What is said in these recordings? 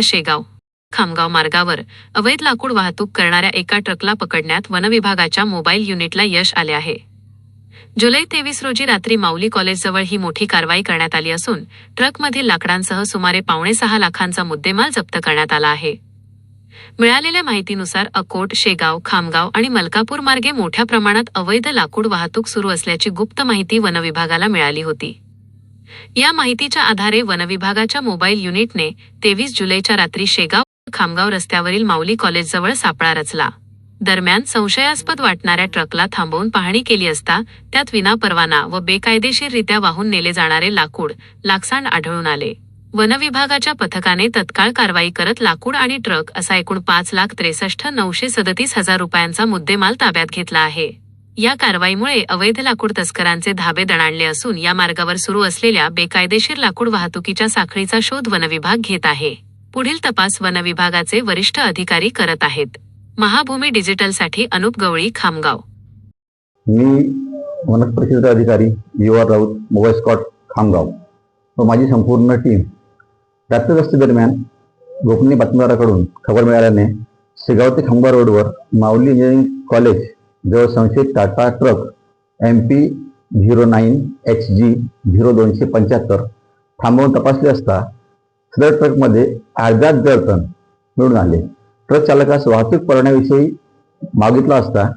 शेगाव खामगाव मार्गावर अवैध लाकूड वाहतूक करणाऱ्या एका ट्रकला पकडण्यात वनविभागाच्या मोबाईल युनिटला यश आले आहे. जुलै 23 रोजी रात्री माऊली कॉलेजजवळ ही मोठी कारवाई करण्यात आली असून ट्रकमधील लाकडांसह सुमारे 5.5 लाखांचा मुद्देमाल जप्त करण्यात आला आहे. मिळालेल्या माहितीनुसार अकोट, शेगाव, खामगाव आणि मलकापूर मार्गे मोठ्या प्रमाणात अवैध लाकूड वाहतूक सुरू असल्याची गुप्त माहिती वनविभागाला मिळाली होती. या माहितीच्या आधारे वनविभागाच्या मोबाईल युनिटने 23 जुलैच्या रात्री शेगाव खामगाव रस्त्यावरील माऊली कॉलेजजवळ सापळा रचला. दरम्यान संशयास्पद वाटणाऱ्या ट्रकला थांबवून पाहणी केली असता त्यात विनापरवाना व बेकायदेशीररित्या वाहून नेले जाणारे लाकूड, लाकसांड आढळून आले. वनविभागाच्या पथकाने तत्काळ कारवाई करत लाकूड आणि ट्रक असा एकूण 5,63,937 रुपयांचा मुद्देमाल ताब्यात घेतला आहे. या कारवाईमुळे अवैध लाकूड तस्करांचे धाबे दणाणले असून या मार्गावर सुरू असलेल्या बेकायदेशीर लाकूड वाहतुकीच्या साखळीचा शोध वनविभाग घेत आहे. पुढील तपास वनविभागाचे वरिष्ठ अधिकारी करत आहेत. महाभूमी डिजिटलसाठी अनुप गवळी, खामगाव. मी वनपरिषदेचा अधिकारी युवा राऊत, मोबाईल स्कॉट, खामगाव व माझी संपूर्ण टीम रात्री गस्ती दरम्यान गोपनीय बातमीदाराकडून खबर मिळाल्याने शेगाव ते खामगाव रोडवर माऊली इंजिनिअरिंग कॉलेज जवळ संशयित टाटा ट्रक MP 09HG 0275 थांबवून तपासले असता सदर ट्रकमध्ये अर्धा जळतण मिळून आले. ट्रक चालकास वाहतूक परवान्याविषयी मागितला असता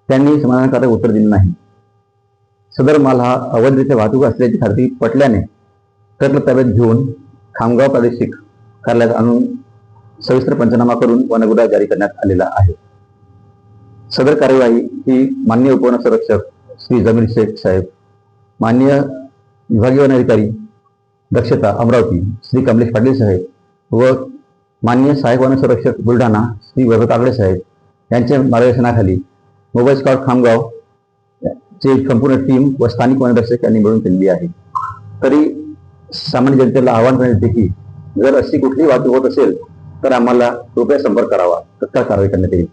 त्यांनी समाधानकारक उत्तर दिले नाही. सदर माल हा अवैधरित्या वाहतूक असल्याची खात्री पटल्याने ट्रकला ताब्यात घेऊन खामगाव प्रादेशिक कार्यालयात आणून सविस्तर पंचनामा करून वनगुन्हा जारी करण्यात आलेला आहे. सदर कार्यवाही ही माननीय उपवनसंरक्षक श्री जमीर शेख साहेब, माननीय विभागीय वन अधिकारी दक्षता अमरावती श्री कमलेश पाटील साहेब व माननीय सहाय्यक वनसंरक्षक बुलढाणा श्री वैभव कागडे साहेब यांच्या मार्गदर्शनाखाली मोबाईल स्कॉट खामगाव चे संपूर्ण टीम व स्थानिक वनरक्षक यांनी मिळून केलेली आहे. तरी सामान्य जनतेला आवाहन करण्यात येते की जर अशी कुठलीही वाहतूक होत असेल तर आम्हाला कृपया संपर्क करावा, तत्काळ कारवाई करण्यात येईल.